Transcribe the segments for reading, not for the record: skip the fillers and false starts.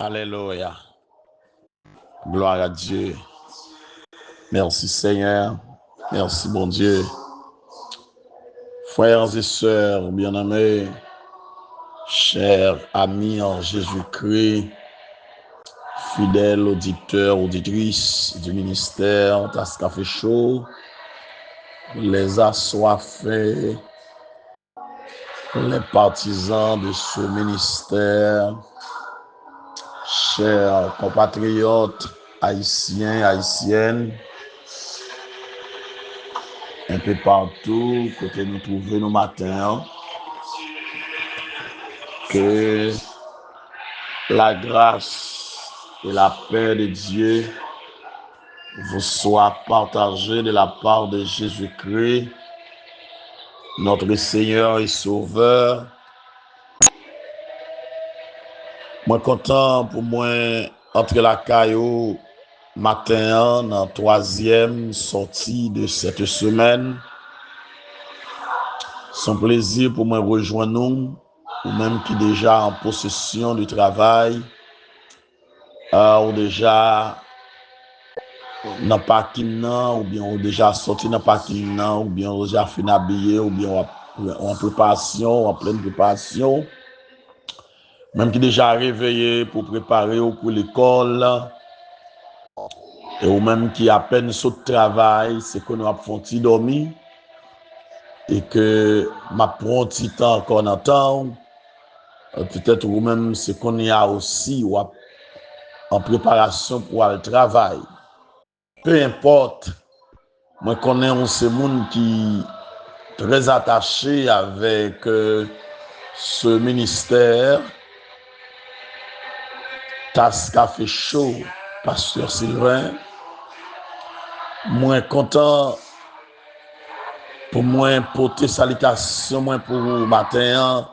Alléluia. Gloire à Dieu. Merci Seigneur. Merci bon Dieu. Frères et sœurs bien-aimés, chers amis en Jésus-Christ, fidèles auditeurs, auditrices du ministère Tasse Café Show, les assoiffés, les partisans de ce ministère, chers compatriotes haïtiens, haïtiennes, un peu partout, côté nous trouver nos matins, que la grâce et la paix de Dieu vous soient partagées de la part de Jésus-Christ, notre Seigneur et Sauveur. Moi content pour moi entre la caillou matin dans la troisième sortie de cette semaine. Son plaisir pour moi rejoindre nous, ou même qui déjà en possession du travail, ou déjà dans parking ou bien ou déjà sorti dans parking ou bien déjà fini habillé ou bien en préparation, en pleine préparation, même qui déjà réveillé pour préparer pour l'école, et ou même qui à peine saute travail, c'est qu'on a fait dormir et que ma prend petit temps encore dans temps, peut-être ou même c'est qu'on y a aussi ou en préparation pour le travail. Peu importe, moi connais ce monde qui est très attaché avec ce ministère Tasse Café Show, Pasteur Sylvain. Moi content pour moi porter salutation moi pour matin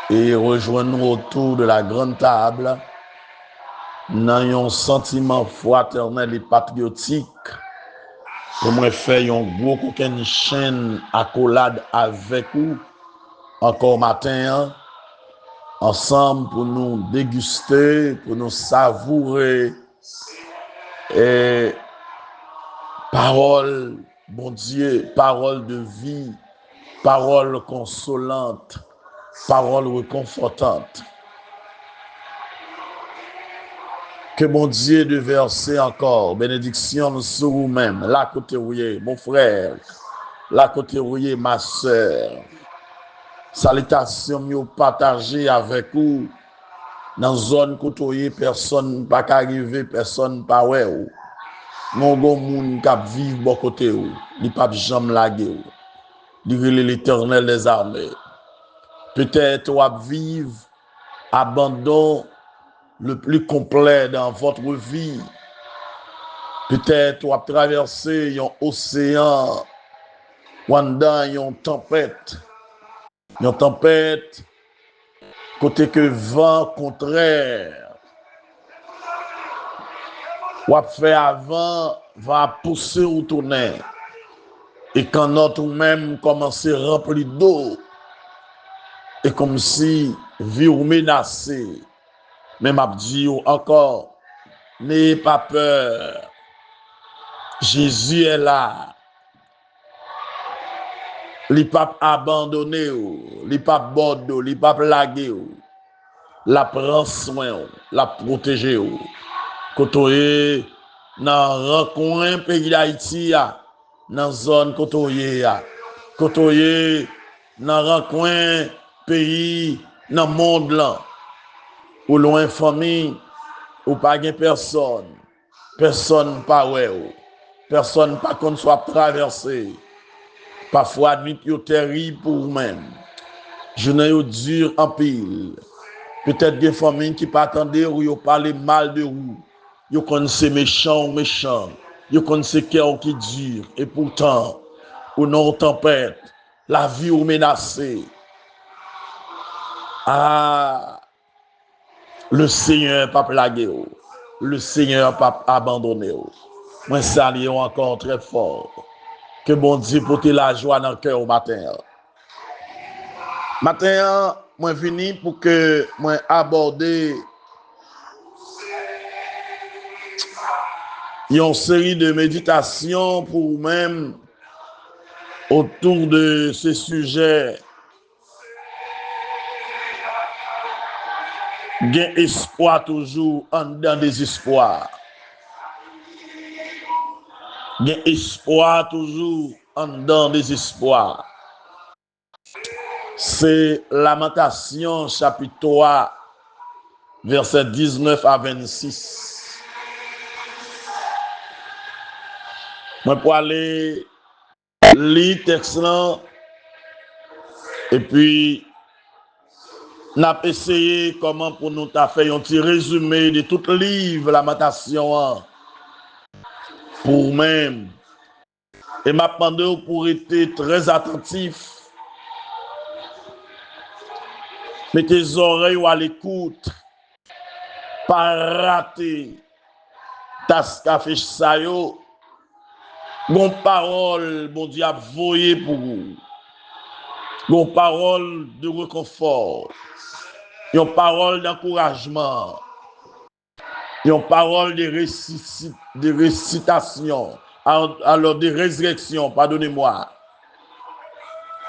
et rejoindre nous autour de la grande table dans un sentiment fraternel et patriotique. Pour moi faire un gros coquin chaîne accolade avec vous encore matin ensemble pour nous déguster, pour nous savourer et parole, bon Dieu, parole de vie, parole consolante, parole réconfortante. Que mon Dieu de verser encore bénédiction sur vous-même, là côté rouillé, mon frère, là côté rouillé, ma soeur. Salutations mieux partagées avec vous dans zone côté personne pas arriver, personne pas ouais ou. Non gon moun k'ap vivre bon côté ou, li pas jamais laguer ou. Li l'Éternel des armées. Peut-être ou ap vivre abandon le plus complet dans votre vie. Peut-être ou ap traverser un océan pendant une tempête. Une tempête côté que vent contraire ou ap fait avant va pousser ou tourner. Et quand notre même commence à remplir d'eau, et comme si vie ou menacée, même a dit encore, n'ayez pas peur, Jésus est là. Il n'est pas abandonné, il n'est pas bordeaux, il n'est pas plagué, la prend soin, la protégé. Quand on est dans le recoin pays d'Haïti, dans la zone côtoyée, quand on est dans le recoin pays, dans le monde là, ou loin famille, ou pas de personne, personne pas ouais, personne pas qu'on soit traversé. Parfois, nuit est terrible pour vous-même. Journée est dure en pile. Peut-être des familles qui pas attendaient ou ils parlent mal de vous. Ils connaissent méchant, ils connaissent cœur qui dure. Et pourtant, au non tempête, la vie est menacée. Ah, le Seigneur pas plagué, le Seigneur pas abandonné. Moi, salue encore très fort. Que bon Dieu porte la joie dans le cœur au matin. Matin, moi venu pour que moi aborder Il y a une série de méditations pour même autour de ces sujets. Gain espoir toujours en dedans désespoir. Gain espoir toujours en dedans désespoir. C'est Lamentation chapitre 3, versets 19 à 26. Moi pour aller lire texte là et puis n'a essayé comment pour nous t'a fait un petit résumé de tout le livre Lamentation pour même. Et m'a demandé pour être très attentif. Mettez tes oreilles à l'écoute. Pas rater. Tas café ça yo. Bon parole, bon Dieu a voyé pour vous. Bon parole de réconfort. Une parole d'encouragement. Une parole de récitation. Alors de résurrection, pardonnez-moi.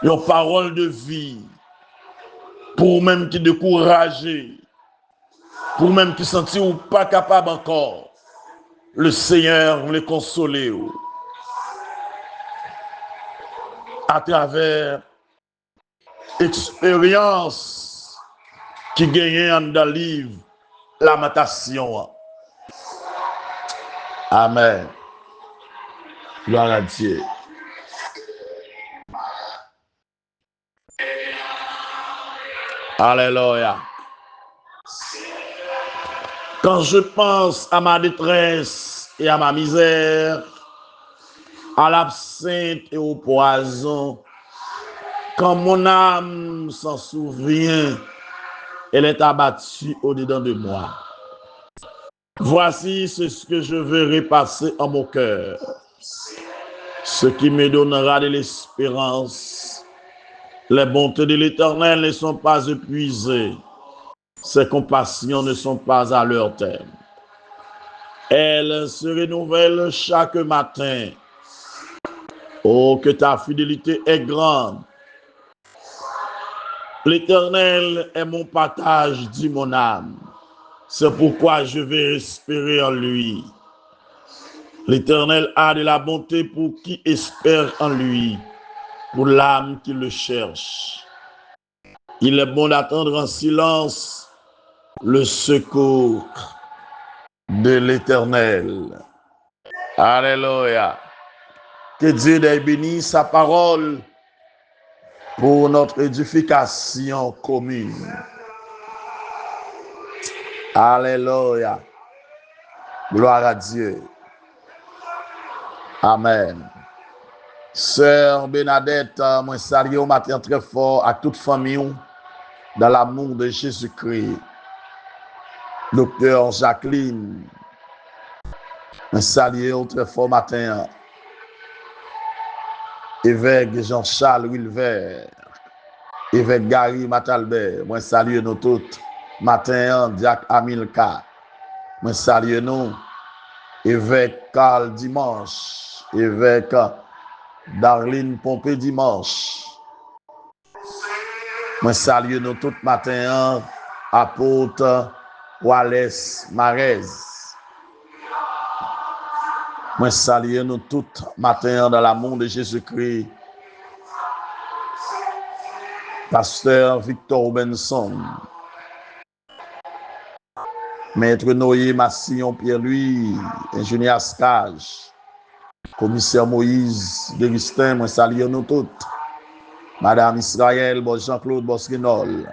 Une parole de vie. Pour même qui décourager. Pour même qui sentir ou pas capable encore. Le Seigneur vous les consoler. À travers expérience qui gagne dans le livre Lamentation. Amen. Gloire à Dieu. Alléluia. Quand je pense à ma détresse et à ma misère, à l'absinthe et au poison, quand mon âme s'en souvient, elle est abattue au-dedans de moi. Voici ce que je verrai passer en mon cœur, ce qui me donnera de l'espérance. Les bontés de l'Éternel ne sont pas épuisées, ses compassions ne sont pas à leur terme. Elles se renouvellent chaque matin. Oh, que ta fidélité est grande. L'Éternel est mon partage, dit mon âme. C'est pourquoi je vais espérer en lui. L'Éternel a de la bonté pour qui espère en lui, pour l'âme qui le cherche. Il est bon d'attendre en silence le secours de l'Éternel. Alléluia. Que Dieu ait béni sa parole pour notre édification commune. Alléluia. Gloire à Dieu. Amen. Sœur Bernadette, moi salue au matin très fort à toute famille dans l'amour de Jésus-Christ. Docteur Jacqueline, moi salue très fort matin. Évêque Jean-Charles Wilver, évêque Gary Matalbert, moi salue nous toutes. Matin, Diac Amilka, moi salue nous. Évêque Carl Dimanche, évêque Darlene Pompé Dimanche. Moi salue nous tout matin, apôtre Wallace Marez. Moi salue nous tout matin dans l'amour de Jésus-Christ. Pasteur Victor Robinson. Maître Noé Massillon Pierre-Louis, ingénieur Stage. Commissaire Moïse Deristin, moi salue nous toutes. Madame Israël, Jean-Claude Bosquinol.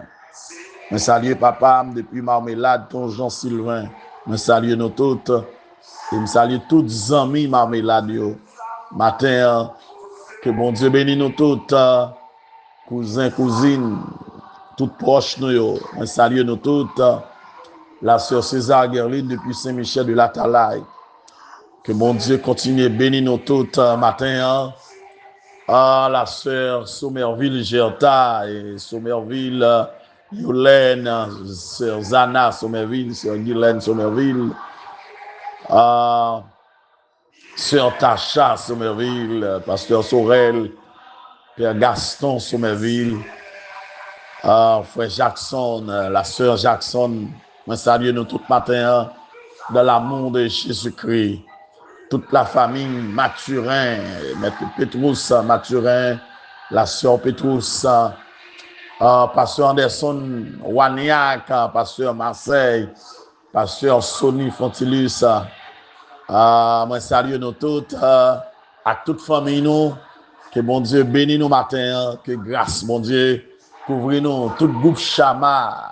Moi salue papa depuis Marmelade, ton Jean Sylvain. Moi salue nous toutes. Et me salue tous les amis Marmelade. Matin, que bon Dieu bénisse nous toutes. Cousins, cousines, toutes proches nous. Moi salue nous toutes. La sœur César Guerline depuis Saint-Michel de la Talaye. Que mon Dieu continue à bénir nous toutes matin. La sœur Somerville Gerta et Somerville Yolène, sœur Zana Somerville, sœur Guylaine Somerville. Sœur Tacha Somerville, Pasteur Sorel, Père Gaston Somerville, Frère Jackson, la sœur Jackson, moi salue nous tout matin dans l'amour de Jésus-Christ. Toute la famille Mathurin, Maître Petrus Mathurin, la sœur Petrus, Pasteur Anderson Waniak, Pasteur Marseille, Pasteur Sonny Fontilus, moi salue nous toutes, à toute famille nous, que bon Dieu bénisse nous matin, que grâce bon Dieu couvre nous, tout groupe Chama,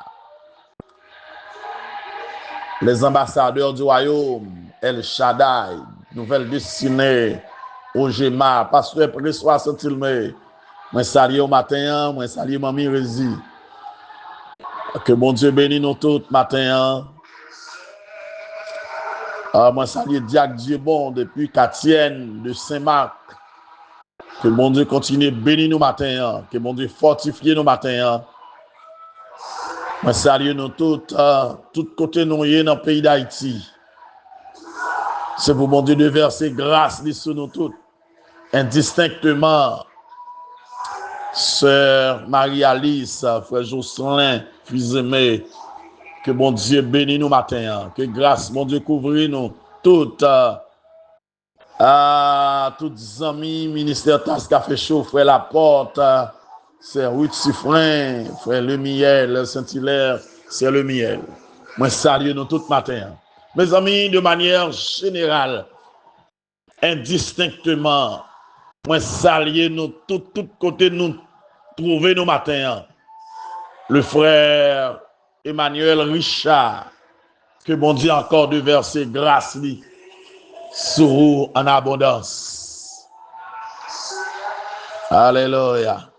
les ambassadeurs du royaume, El Shaddai, Nouvelle Destinée, Ogema, Pasteur Pressois Saint-Ilmé, moi salue au matin, moi salue Mamie Rézi. Que bon Dieu bénisse nous tous matin. Moi salue Diac Dieu bon depuis Catienne de Saint-Marc. Que bon Dieu continue de bénir nous matin. Que bon Dieu fortifie nous matin. Moi salue nous tous, tout côté nous y dans le pays d'Haïti. C'est pour bon Dieu de verser grâce sur nous tous, indistinctement. Sœur Marie-Alice, frère Jocelyn, fils aimé, que bon Dieu bénisse nous matin, que grâce, bon Dieu couvre nous toutes, toutes amis, ministère Tasse Café Chaud, frère Laporte, sœur Ruth Siffrin, frère Lemiel, Saint-Hilaire, sœur Lemiel. Moi salue nous toutes matin. Mes amis, de manière générale, indistinctement, moi saluer nous tous côtés nous trouver nos matins. Le frère Emmanuel Richard, que bon Dieu encore de verser grâce sur vous en abondance. Alléluia.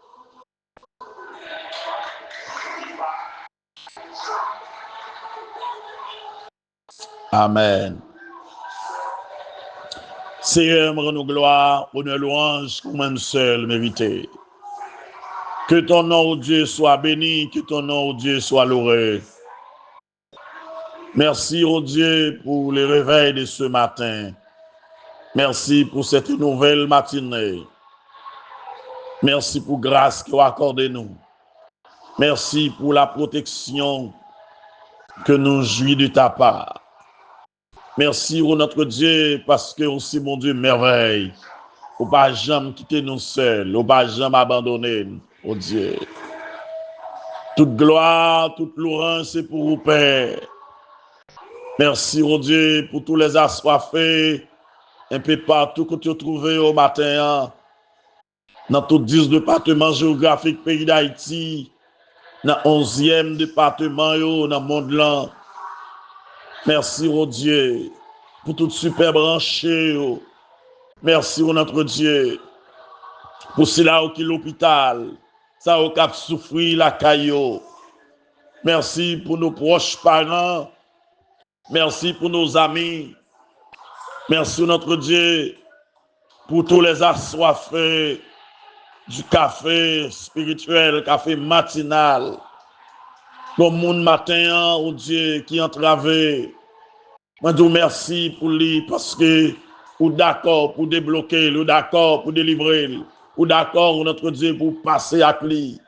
Amen. Seigneur, rends-nous gloire, honneur, louange, comme un seul mérité. Que ton nom, oh Dieu, soit béni, que ton nom, oh Dieu, soit loué. Merci, oh Dieu, pour le réveil de ce matin. Merci pour cette nouvelle matinée. Merci pour grâce que vous accordez nous. Merci pour la protection que nous jouissons de ta part. Merci, oh notre Dieu, parce que aussi, mon Dieu, merveille. Ou pas jamais quitter nous seuls, ou pas jamais abandonner, oh Dieu. Toute gloire, toute louange, c'est pour vous, Père. Merci, oh Dieu, pour tous les assoiffés, un peu partout que tu as trouvé au matin, dans tous 10 départements géographiques pays d'Haïti, dans 11e département, dans le monde là. Merci, oh Dieu, pour tout super branché. Merci, oh notre Dieu, pour cela qui est l'hôpital, ça au cap souffrir la caillou. Merci pour nos proches parents. Merci pour nos amis. Merci, notre Dieu, pour tous les assoiffés du café spirituel, café matinal. Comme mon matin, oh Dieu, qui entravé. Moi, je vous remercie pour lui parce que ou d'accord pour débloquer, ou d'accord pour délivrer, ou d'accord, notre Dieu, pour passer à lui.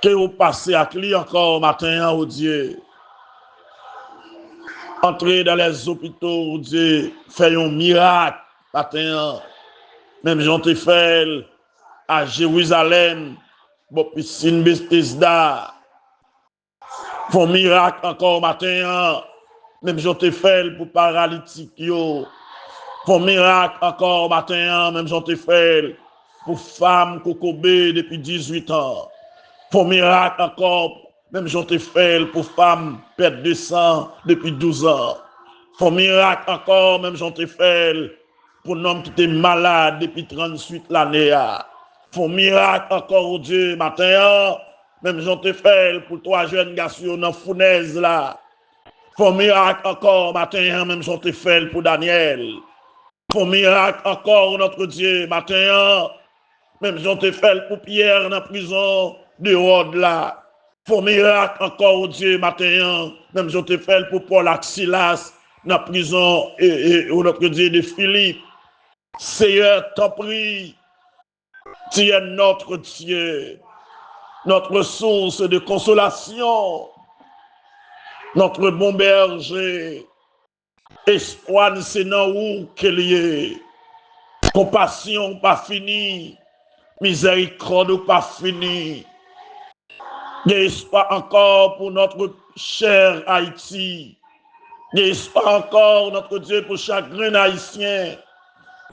Que vous passez à lui encore matin, oh Dieu. Entrez dans les hôpitaux, oh Dieu, fait un miracle matin. Même Jean fait à Jérusalem, piscine Bethesda. Font miracle encore matin. Même Jean fait pour paralytique yo. Font miracle encore matin. Même Jean fait pour femme Kokobé depuis 18 ans. Font miracle encore. Même Jean fait pour femme perte de sang depuis 12 ans. Font miracle encore. Même Jean fait pour un homme qui était malade depuis 38 l'année. Font miracle encore au Dieu matin. Même Jean fait pour 3 jeunes garçons dans fournaise là. Font miracle encore matin. Même Jean fait pour Daniel. Font miracle encore notre Dieu matin. Même Jean fait pour Pierre dans la prison de Rhodes là. Font miracle encore au Dieu matin. Même Jean fait pour Paul Axilas dans la prison, et notre Dieu de Philippe. Seigneur, t'en prie, tu es notre Dieu, notre source de consolation, notre bon berger. Espoir, c'est dans où qu'il y est. Compassion pas fini, miséricorde pas fini. Il y a espoir encore pour notre cher Haïti. Il y a espoir encore, notre Dieu, pour chaque grain haïtien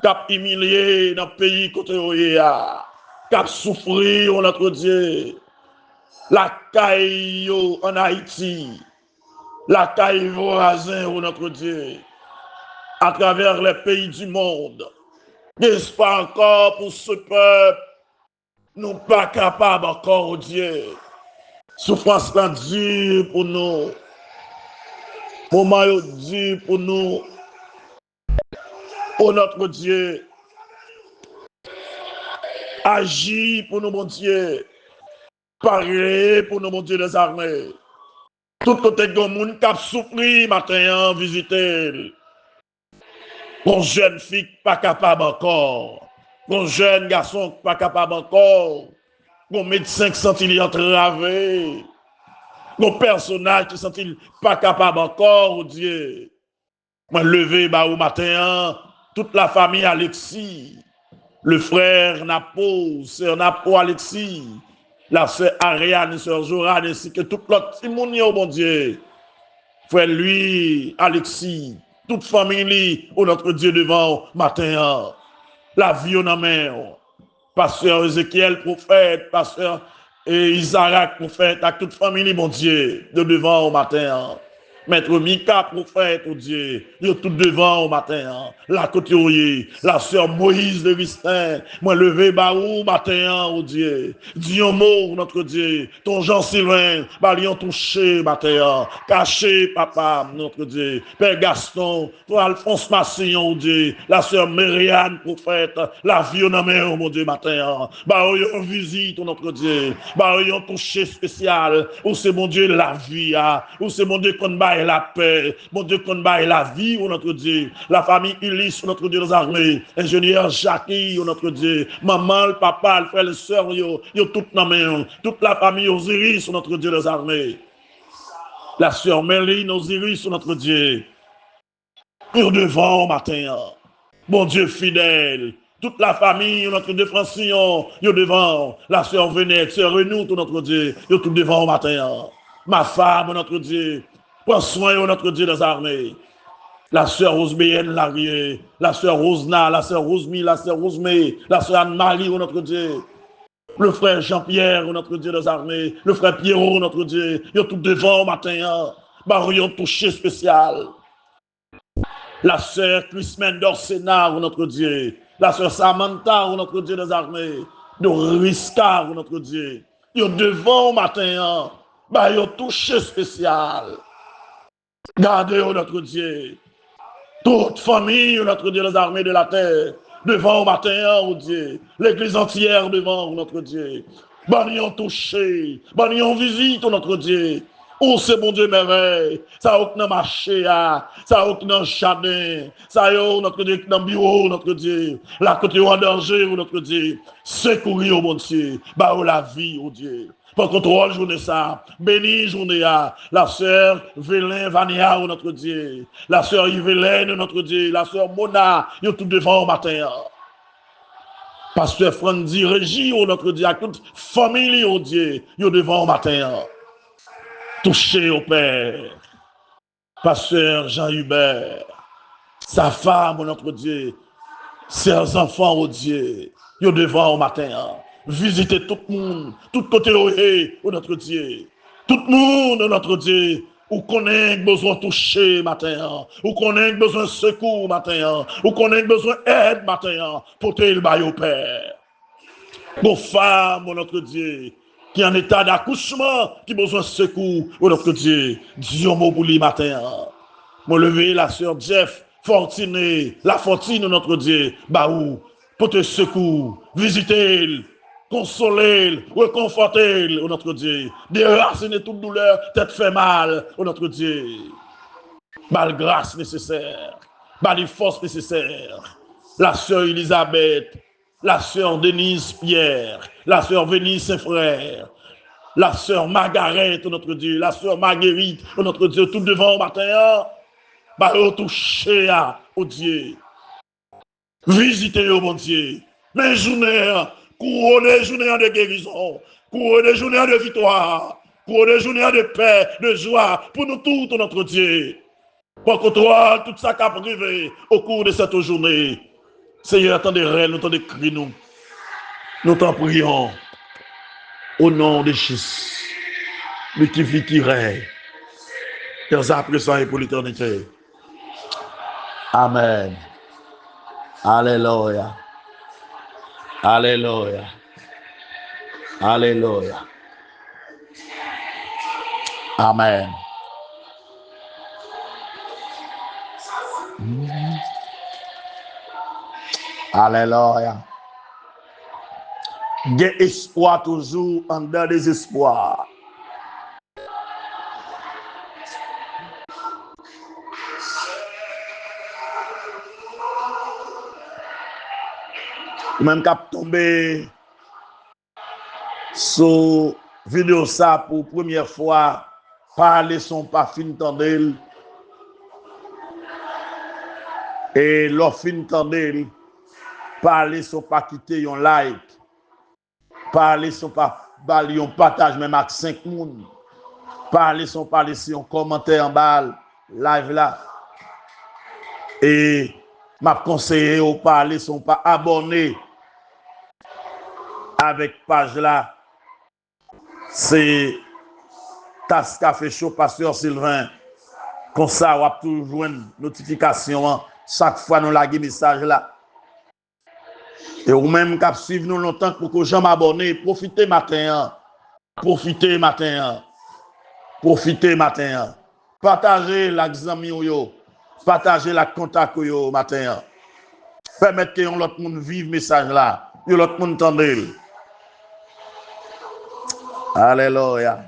qui a humilié dans le pays côté Oya, qui a souffert, notre Dieu. La caille en Haïti, la caille voisin, notre Dieu, à travers les pays du monde. N'est-ce pas encore pour ce peuple, nous pas capables encore, oh Dieu. Souffrance là dure pour nous. Moment dur pour nous. Oh notre Dieu. Agis pour nous, mon Dieu. Parler pour nous, mon Dieu des armées. Tout côté de monde qui a souffert matin, visiter. Mon jeune fille pas capable encore. Mon jeune garçon pas capable encore. Mon médecin qui sent-il entravé. Mon personnage qui sent-il pas capable encore, oh Dieu. Moi, levé au matin, toute la famille Alexis, le frère Napo, sœur Napo Alexis, la sœur Ariane, sœur Jorane, ainsi que toute l'autre monde, oh mon Dieu. Frère lui, Alexis, toute famille, oh notre Dieu devant matin, la vie en main, pasteur Ézéchiel, prophète, pasteur Isaac, prophète, à toute famille, mon Dieu, de devant au matin. Maître Mika, prophète, oh Dieu, ils sont tout devant au matin. La côté, la sœur Moïse de Vistin, moi levé baou matin, oh Dieu. Dieu mot, notre Dieu. Ton Jean-Sylvain, balion touché matin. Caché, papa, notre Dieu. Père Gaston, toi Alphonse Massillon, oh Dieu. La sœur Myriane, prophète, la vie en main, oh mon Dieu, matin. Baou, visite, notre Dieu. Baou, touché spécial. Où c'est mon Dieu, la vie, où c'est mon Dieu, qu'on baille la paix, mon Dieu, qu'on baille la vie, oh notre Dieu, la famille Ulysse, oh notre Dieu des armées, ingénieur Jackie, oh notre Dieu, maman, le papa, le frère, le soeur, yo toute la main, toute la famille Osiris, oh notre Dieu des armées, la sœur Méline Osiris, oh notre Dieu, yo devant au matin, mon Dieu fidèle, toute la famille, notre Dieu Francillon, yo devant, la sœur Venette, sœur Renou, oh notre Dieu, yo tout devant au matin, ma femme, notre Dieu, prends soin de notre Dieu des armées. La sœur Rosebéenne Larrier, la sœur Rosna, la sœur Rosemi, la sœur Rosemée, la sœur Anne-Marie, notre Dieu. Le frère Jean-Pierre, notre Dieu des armées. Le frère Pierrot, notre Dieu. Ils sont tout devant au matin. Ils ont touché spécial. La sœur Christine d'Orsena, notre Dieu. La sœur Samantha, notre Dieu des armées. De Risca, notre Dieu. Ils sont devant au matin. Ils ont touché spécial. Gardez, notre Dieu, toute famille, notre Dieu, les armées de la terre, devant au matin, oh Dieu, l'église entière devant, notre Dieu. Ils ont touché, ils ont visite, notre Dieu. Oh, c'est mon Dieu merveille, ça a aucun marché, ça a aucun jardin, ça a notre Dieu, dans bureau, notre Dieu, la côté en danger, notre Dieu, secourir, mon Dieu, la vie, oh Dieu. Pour contrôle journée ça, béni journée la sœur Vélin Vania, notre Dieu, la sœur Yvelène, notre Dieu, la sœur Mona, ils sont tout devant au matin. Pasteur Frandy Régie, notre Dieu, à toute famille, oh Dieu, ils sont devant au matin. Touché au Père. Pasteur Jean-Hubert, sa femme, notre Dieu, ses enfants, oh Dieu, ils sont devant au matin. Visiter tout le monde, tout côté où notre Dieu, tout le monde, notre Dieu, où qu'on ait besoin de toucher matin, où qu'on ait besoin de secours matin, où qu'on ait besoin d'aide matin, porter le bail au Père. Nos femmes, notre Dieu, qui est en état d'accouchement, qui a besoin de secours, notre Dieu, Dieu mot pour lui matin. Moi lever la sœur Jeff, Fortuné, la Fortune, notre Dieu, baou, pour te secours, visiter, consoler, réconforter, notre Dieu, déraciner toute douleur, tête fait mal, notre Dieu. Bah, la grâce nécessaire. Bah, les forces nécessaires. La sœur Elisabeth, la sœur Denise Pierre, la sœur Vénice Saint-Frère, la sœur Margaret, notre Dieu, la sœur Marguerite, notre Dieu, tout devant au matin, bah, toucher au Dieu. Visitez au bon Dieu. Mes journées, couronnées journées de guérison, couronnées journées de victoire, couronnées journées de paix, de joie, pour nous tous, notre Dieu. Pour que toi, tout ça qui a privé au cours de cette journée. Seigneur, attendez réel, nous attendez cri, nous t'en prions. Au nom de Jésus, lui qui vit, qui règne, dès à présent et pour l'éternité. Amen. Alléluia. Alléluia. Alléluia. Amen. Alléluia. Il y a espoir toujours en dedans des espoirs. Même cap tombé sur vidéo ça pour première fois, parler son pas fin tendel et leur fin tendel, parler son pas quitter un like, parler son pas bali un partage même avec 5 personnes, parler son pas laisser un commentaire en bas live là et m'a conseillé au parler son pas abonné avec page là. C'est Tasse Café Show Pasteur Sylvain. Comme ça, on va toujours une notification chaque fois nous laguer message là. Et ou même cap suivre nous longtemps pour que j'en m'abonne, profitez matin. Profitez matin. Profitez matin. Partagez l'examen yo. Partagez la contact yo matin. Permettez que l'autre monde vive message là. Que l'autre monde entende. Alléluia.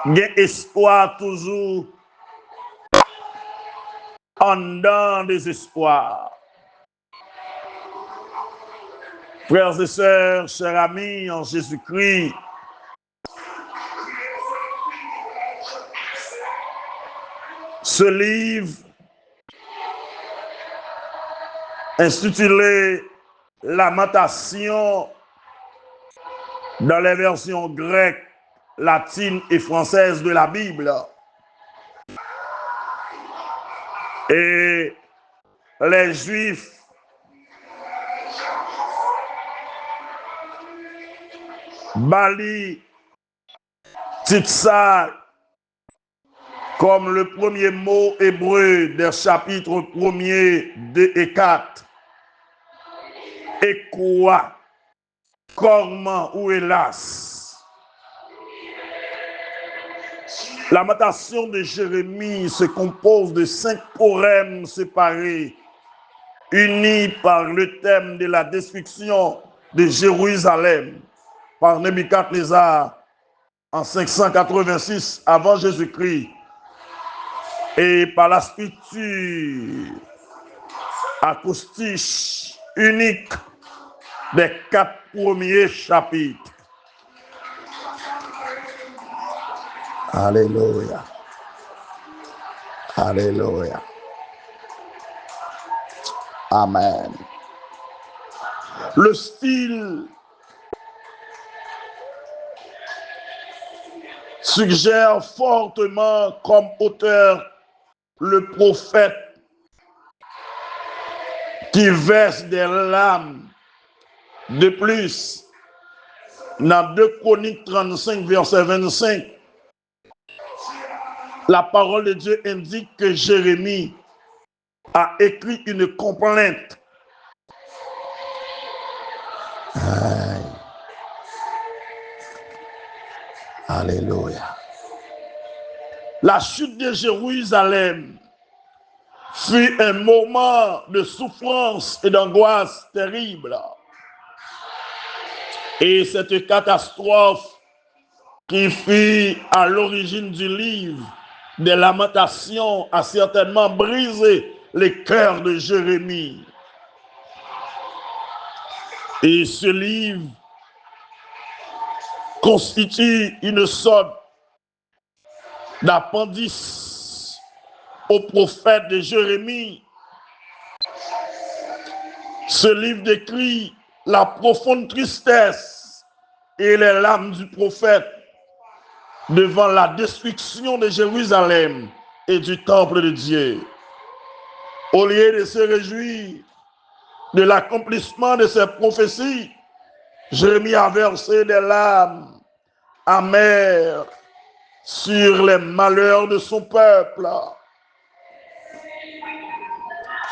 Il y a espoir toujours en dedans des espoirs. Frères et sœurs, chers amis en Jésus-Christ, ce livre intitulé Lamentation dans les versions grecques, latines et françaises de la Bible. Et les Juifs Bali titre ça comme le premier mot hébreu des chapitres 1er, 2 et 4. Et quoi? Comment ou hélas? La Lamentation de Jérémie se compose de 5 poèmes séparés, unis par le thème de la destruction de Jérusalem par Nebuchadnezzar en 586 avant Jésus-Christ et par la structure acoustique unique des 4 premiers chapitres. Alléluia. Alléluia. Amen. Le style suggère fortement comme auteur le prophète qui verse des larmes. De plus, dans 2 Chroniques 35, verset 25, la parole de Dieu indique que Jérémie a écrit une complainte. Alléluia. La chute de Jérusalem fut un moment de souffrance et d'angoisse terrible. Et cette catastrophe qui fut à l'origine du livre des lamentations a certainement brisé les cœurs de Jérémie. Et ce livre constitue une sorte d'appendice au prophète de Jérémie. Ce livre décrit la profonde tristesse et les larmes du prophète devant la destruction de Jérusalem et du temple de Dieu. Au lieu de se réjouir de l'accomplissement de ces prophéties, Jérémie a versé des larmes amères sur les malheurs de son peuple.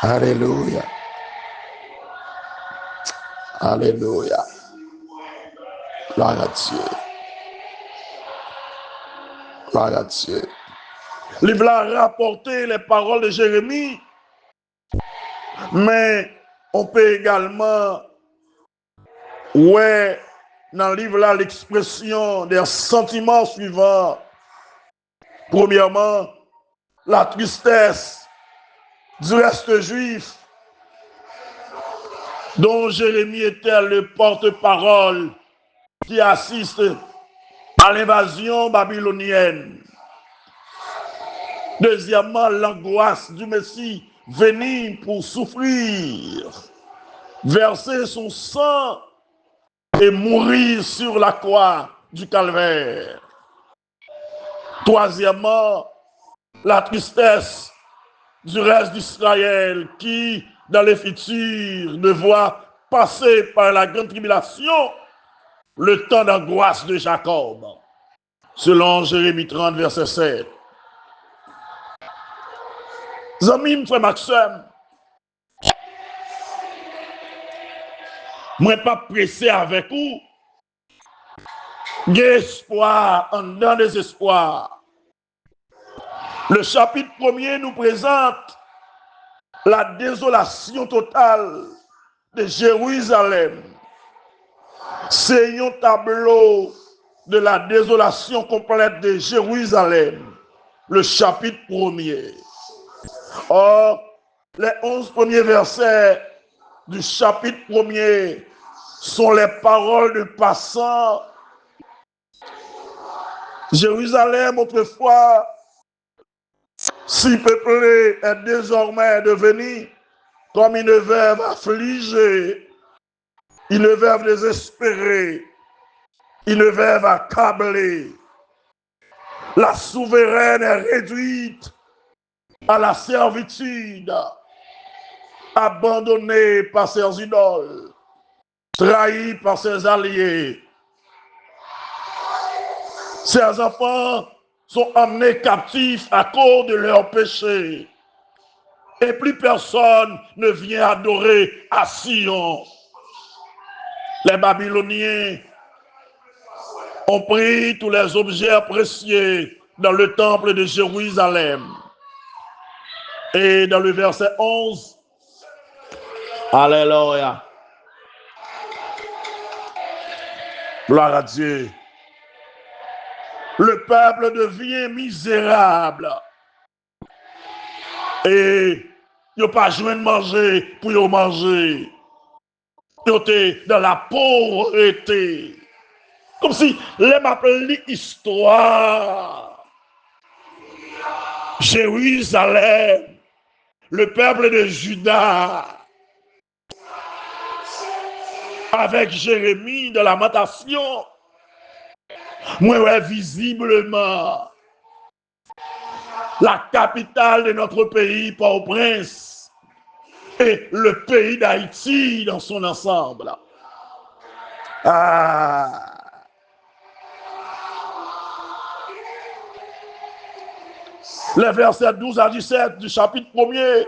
Alléluia. Alléluia. Gloire à Dieu. Gloire à Dieu. Le livre a rapporté les paroles de Jérémie, mais on peut également, ouais, dans le livre là, l'expression des sentiments suivants. Premièrement, la tristesse du reste juif, dont Jérémie était le porte-parole qui assiste à l'invasion babylonienne. Deuxièmement, l'angoisse du Messie venir pour souffrir, verser son sang et mourir sur la croix du calvaire. Troisièmement, la tristesse du reste d'Israël qui, dans le futur, devra passer par la grande tribulation, le temps d'angoisse de Jacob, selon Jérémie 30, verset 7. Amis, frère Maxime, moi pas pressé avec vous. Espoir en dans désespoir. Le chapitre 1er nous présente la désolation totale de Jérusalem. C'est un tableau de la désolation complète de Jérusalem. Le chapitre 1er. Or, les 11 premiers versets du chapitre 1er sont les paroles de passants. Jérusalem, autrefois, si peuplée, est désormais devenue comme une veuve affligée, une veuve désespérée, une veuve accablée. La souveraine est réduite à la servitude, abandonnée par ses idoles, trahie par ses alliés. Ses enfants sont emmenés captifs à cause de leurs péchés. Et plus personne ne vient adorer à Sion. Les Babyloniens ont pris tous les objets précieux dans le temple de Jérusalem. Et dans le verset 11, Alléluia. Gloire à Dieu. Le peuple devient misérable. Et il n'y a pas besoin de manger pour y manger. Il est dans la pauvreté. Comme si les m'appelaient l'histoire. Jérusalem, le peuple de Juda, avec Jérémie de lamentation, moi, visiblement, la capitale de notre pays, Port-au-Prince, et le pays d'Haïti dans son ensemble. Les versets 12 à 17 du chapitre 1er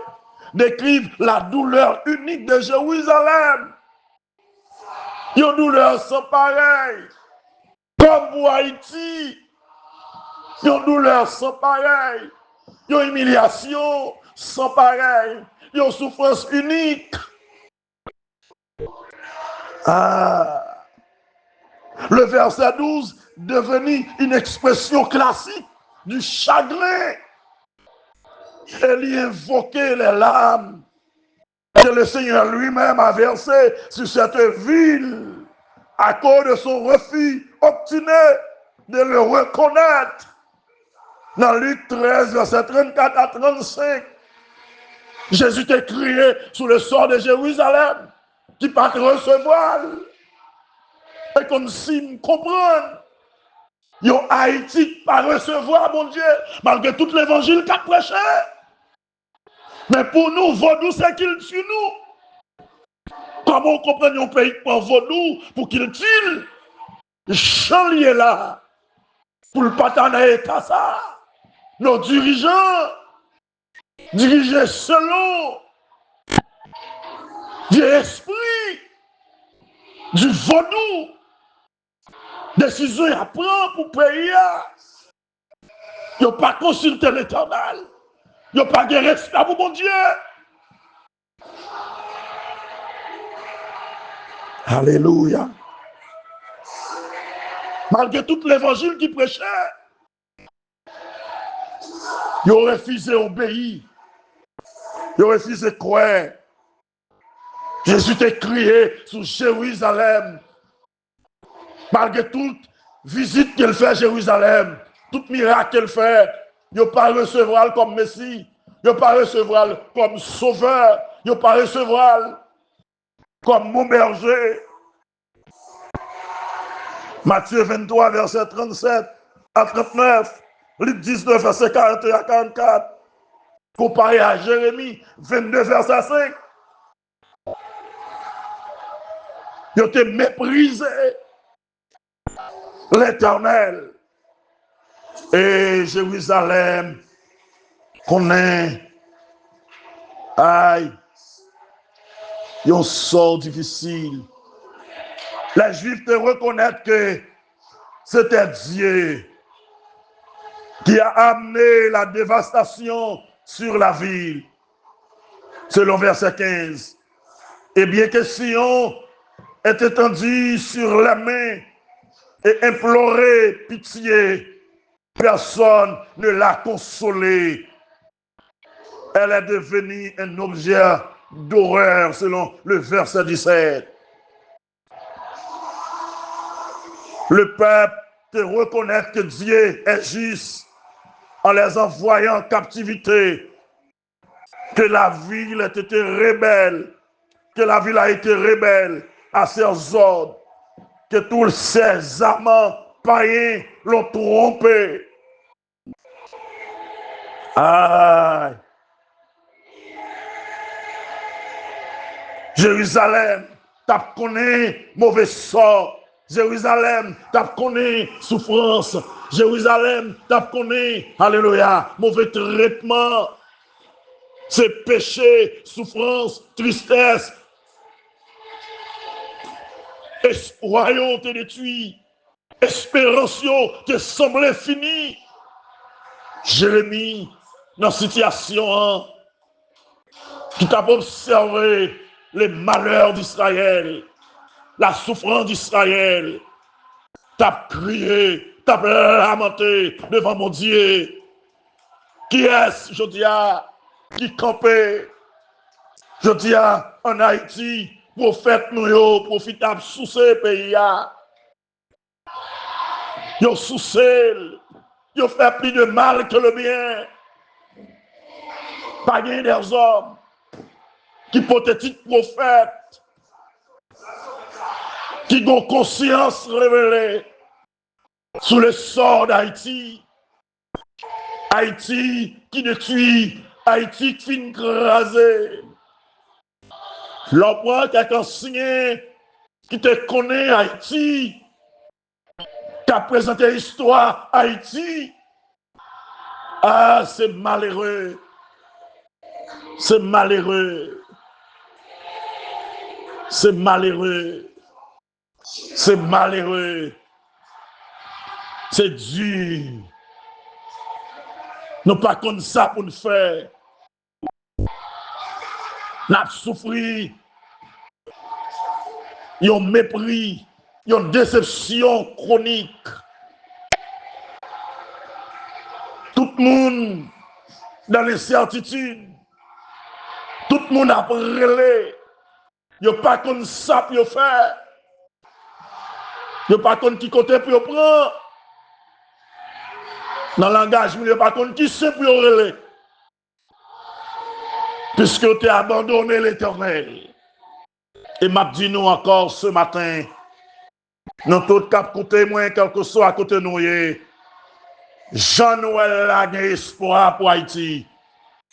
décrivent la douleur unique de Jérusalem. Une douleur sans pareil. Comme pour Haïti, une douleur sans pareil. Une humiliation sans pareil. Une souffrance unique. Le verset 12 devenu une expression classique du chagrin Elle y invoquait les larmes que le Seigneur lui-même a versées sur cette ville à cause de son refus obstiné de le reconnaître. Dans Luc 13, verset 34 à 35, Jésus t'a crié sous le sort de Jérusalem, qui pas te recevoir. Et comme si me comprendre, yo Haïti pas recevoir, mon Dieu, malgré tout l'évangile qu'a prêché. Mais pour nous, vaudou, c'est qu'il tue nous. Comment on comprend un pays pour vaudou, pour qu'il tue? Jean est là, pour le partenaire à ça. Nos dirigeants, dirigés selon l'esprit du vaudou. Décision à prendre pour payer. Ils n'ont pas consulté l'Éternel. Ils n'ont pas de respect pour mon Dieu. Alléluia. Malgré tout l'évangile qui prêchait, ils ont refusé d'obéir. Ils ont refusé de croire. Jésus t'a crié sur Jérusalem. Malgré toute visite qu'il fait à Jérusalem, tout miracle qu'il fait, il ne pas recevoir comme Messie, il ne pas recevoir comme sauveur, il ne pas recevoir comme mon berger. Matthieu 23, verset 37 à 39, Luc 19, verset 41 à 44, comparé à Jérémie 22, verset 5. Il a méprisé l'Éternel. Et Jérusalem connaît, aïe, un sort difficile. Les Juifs te reconnaissent que c'était Dieu qui a amené la dévastation sur la ville. Selon verset 15. Et bien que Sion ait étendu sur la main et imploré pitié, personne ne l'a consolée. Elle est devenue un objet d'horreur, selon le verset 17. Le peuple te reconnaît que Dieu est juste en les envoyant en captivité, que la ville a été rebelle, que la ville a été rebelle à ses ordres, que tous ces amants païens l'ont trompé. Aïe. Jérusalem, t'as connu mauvais sort. Jérusalem, t'as connu souffrance. Jérusalem, t'as connu, alléluia, mauvais traitement. C'est péché, souffrance, tristesse. Espoir te détruit. Espérance te semblait finie. Jérémie, dans la situation qui t'a observé les malheurs d'Israël, la souffrance d'Israël, t'as crié, t'as lamenté devant mon Dieu. Qui est-ce, je dis, qui campait, je dis, en Haïti, prophète nous, profitable sous ce pays. Yo sous celle, yo fait plus de mal que le bien. Pas bien des hommes qui hypothétiques prophètes, qui ont conscience révélée sous le sort d'Haïti. Haïti qui détruit, Haïti qui finit écrasé. L'emploi quelqu'un signé qui te connaît Haïti, qui a présenté l'histoire Haïti. Ah, c'est malheureux. C'est malheureux. C'est malheureux. C'est malheureux. C'est dur. Nous pas comme ça pour nous faire. Nous avons souffert. Ils ont mépris. Ils ont déception chronique. Tout le monde dans l'incertitude. Tout le monde a relé. Il n'y a pas qu'on sap yo fait. Il n'y a pas qu'on qui côté pour prendre. Dans l'engagement, il n'y a pas qu'on qui sait pour relé. Puisque tu as abandonné l'Éternel. Et m'a dit nous encore ce matin, dans tout cap côté moins, quel que soit à côté nous, Jean-Noël a gagné espoir pour Haïti.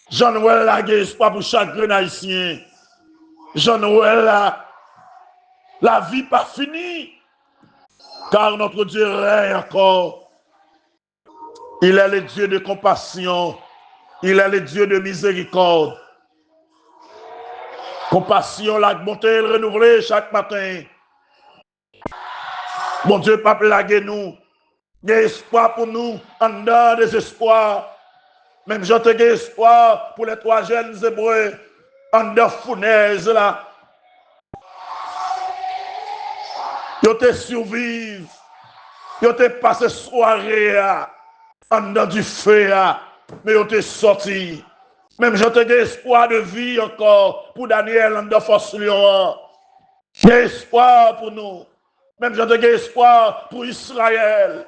Jean-Noël a gagné espoir pour chaque haïtien. Jean-Noël a la vie pas finie. Car notre Dieu règne encore. Il est le Dieu de compassion. Il est le Dieu de miséricorde. Compassion, la bonté renouvelée chaque matin. Mon Dieu, pas plaguer nous. Il y a espoir pour nous, en dedans des espoirs. Même je te dis espoir pour les 3 jeunes hébreux, en dedans fournaise là. Ils te survivent. Ils te passé soirée en dedans du feu, mais ils te sorti. Même je te dis espoir de vie encore pour Daniel en dedans force lion. Il y a espoir pour nous. Même je te dis espoir pour Israël.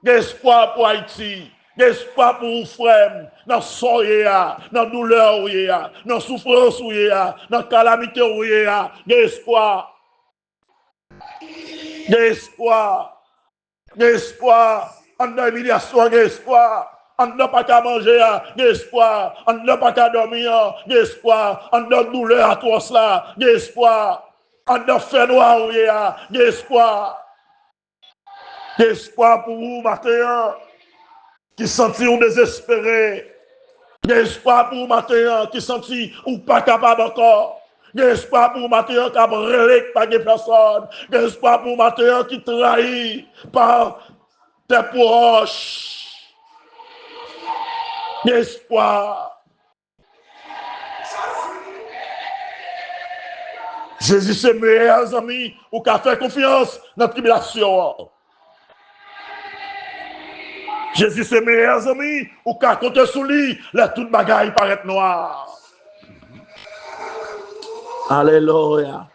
Espoir pour Haïti, espoir pour vous frères, dans soya, dans douleur, dans souffrance, dans calamité, espoir, espoir, en dans humiliation, espoir, en dans pas qu'à manger, espoir, en dans pas qu'à dormir, espoir, en dans douleur à toi cela, espoir, en dans fait noir, espoir pour vous, matin, qui sentit ou désespéré. Espoir pour vous, matin, qui sentit ou pas capable encore. Espoir pour vous, matin, qui a brûlé par des personnes. Espoir pour vous, matin, qui trahit par tes proches. Espoir. Jésus, ses meilleurs amis, ou qui a fait confiance dans la tribulation. Jésus, ses meilleurs amis, ou qu'à côté sous lui, les toutes bagailles paraissent noires. Alléluia.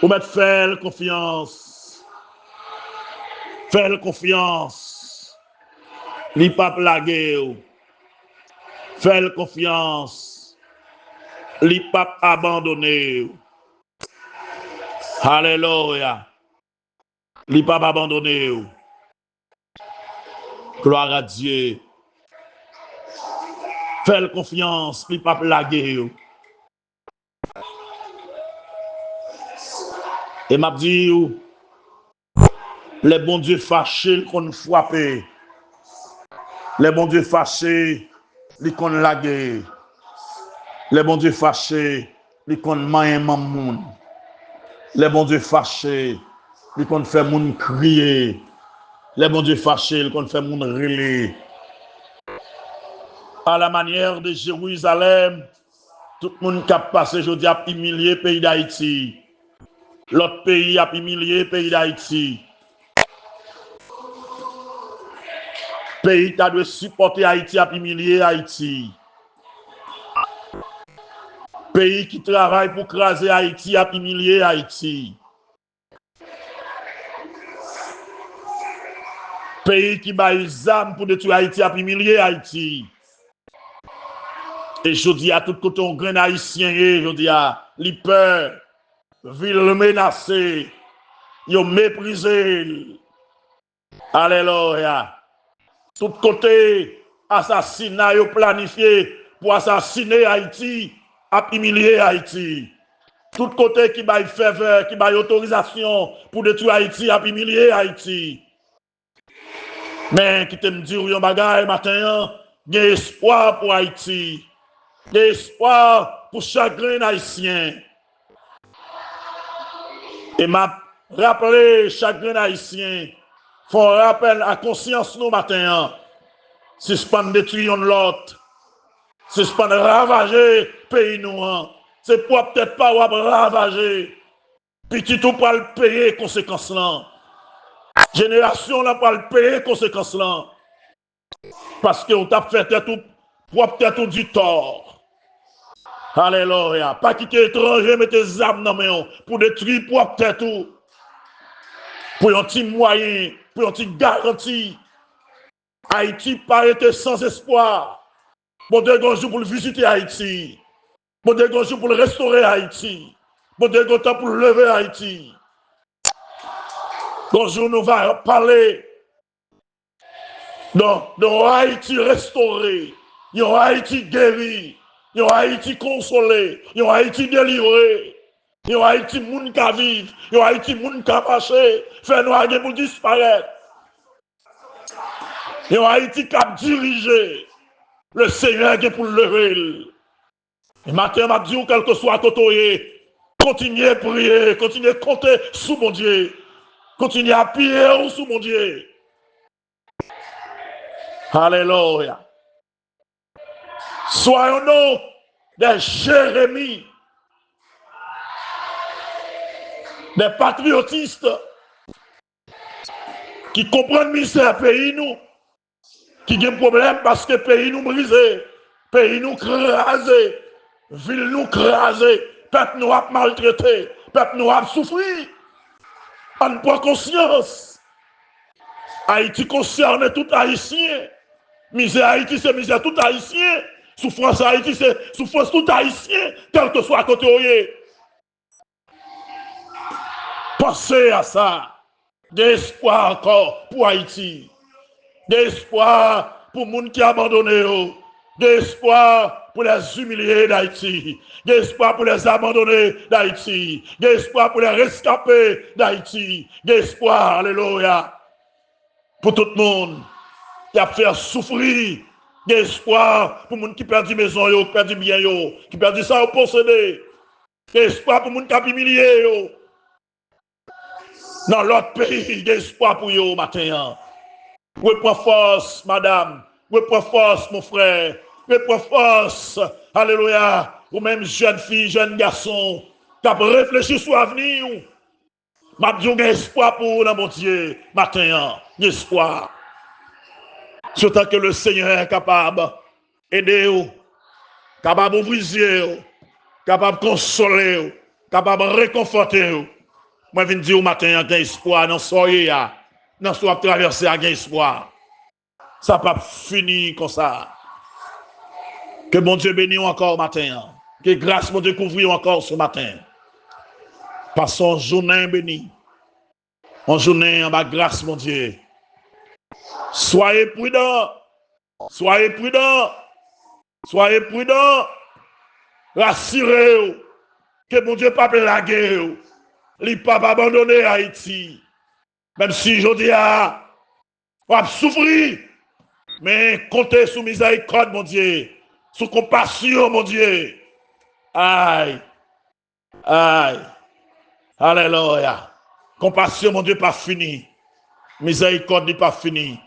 Ou mettre faire confiance. Faire confiance. Li pas plaguer. Faire confiance. Li pas abandonner. Alléluia. Li pas abandonner. Gloire à Dieu. Fais confiance, puis pas plaguer. Et m'a dit, les bons dieux fâchés qu'on frappe. Les bons dieux fâchés, ils qu'on lagué. Les bons dieux fâchés, ils qu'on maille mamoun. Les bons dieux fâchés, ils qu'on fait moun crier. Les bons dieux fâchés, qu'on fait moun relais. À la manière de Jérusalem, tout le monde qui a passé aujourd'hui a humilié le pays d'Haïti. L'autre pays a humilié le pays d'Haïti. Le pays qui a dû supporter Haïti a humilié Haïti. Le pays qui travaille pour craser Haïti a humilié Haïti. Pays qui bat les armes pour détruire Haïti a humilié Haïti. Et je dis à tout côté, on grain haïtien, je dis à les peurs, ville menacée, ils ont méprisé. Alléluia. Tout côté, assassinat, ils planifié pour assassiner Haïti, a humilié Haïti. Tout côté qui bat faveur, qui bat autorisation pour détruire Haïti, a humilié Haïti. Mais qui te me dit, yon bagay matin, il y a espoir pour Haïti. Il y a espoir pour chaque haïtien. Et m'a rappelé chaque haïtien, faut rappel à conscience nous matin, si ce pas détruire l'autre, si ce pas ravager pays nous, c'est pour peut-être pas ravager, petit tout pour le payer conséquences là. Génération là pour le payer conséquences là. Parce qu'on t'a fait tout Propre tête ou du tort. Alléluia. Pas quitter étranger, mettre tes âmes dans main pour détruire propre tête ou. Pour un petit moyen, pour un petit garantie. Haïti pas été sans espoir. Bon Dieu, un jour pour le visiter Haïti. Bon Dieu, un jour pour le restaurer Haïti. Bon Dieu, un temps pour le lever Haïti. Un jour nous va parler de Haïti restauré, de Haïti guéri, de Haïti consolé, de Haïti délivré, de Haïti moun ka vive, de Haïti moun ka marcher, fait nous aller pour disparaître. De Haïti qui a dirigé, le Seigneur qui est pour le lever. Et matin, m'a dit, quel que soit côté, continuez à prier, continuez à compter sous mon Dieu, continuez à prier sous mon Dieu. Alléluia. Soyons-nous des Jérémie, des patriotistes qui comprennent le misère pays nous, qui ont des problèmes parce que pays nous brisé, pays nous crasé, ville nous crasé, peuple nous a maltraité, peuple nous a souffert. On prend conscience. Haïti concerne tout Haïtien. Misère Haïti, c'est misère tout Haïtien. Souffrance Haïti, c'est souffrance tout Haïtien, quel que soit côté où il est. Pensez à ça. D'espoir encore pour Haïti. D'espoir pour les gens qui ont abandonné. D'espoir pour les humiliés d'Haïti. D'espoir pour les abandonnés d'Haïti. D'espoir pour les rescapés d'Haïti. D'espoir, alléluia, pour tout le monde qui a fait souffrir. D'espoir pour les gens qui perdent maison, qui perdent bien, qui perdent ça au possédé. D'espoir pour les gens qui ont humilié. Dans l'autre pays, d'espoir pour eux matin. Reprends force, madame. Reprends force, mon frère. Reprends force. Alléluia. Ou même jeune fille, jeune garçon, qui a réfléchi sur l'avenir. M'a dit un espoir pour vous, mon Dieu, matin. Espoir. Surtout que le Seigneur est capable d'aider vous, capable d'ouvrir les yeux, capable de consoler vous, capable de réconforter vous. Moi, je viens dire au matin, il y a un espoir dans soirée, dans ce traverser, il y a un espoir. Ça n'a pas fini comme ça. Que mon Dieu bénisse encore matin. Que grâce mon Dieu couvre encore ce matin. Passons journée bénie. En journée en bas grâce mon Dieu. Soyez prudents. Soyez prudents. Soyez prudents. Rassurez-vous. Que mon Dieu pas laguer. Il n'a pas abandonné Haïti. Même si je dis, on va souffrir. Mais comptez sous miséricorde, mon Dieu. Sous compassion, mon Dieu. Aïe. Aïe. Alléluia. Compassion, mon Dieu, pas fini. Miséricorde n'est pas fini.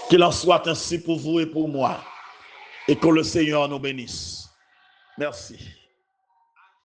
Qu'il en soit ainsi pour vous et pour moi. Et que le Seigneur nous bénisse. Merci.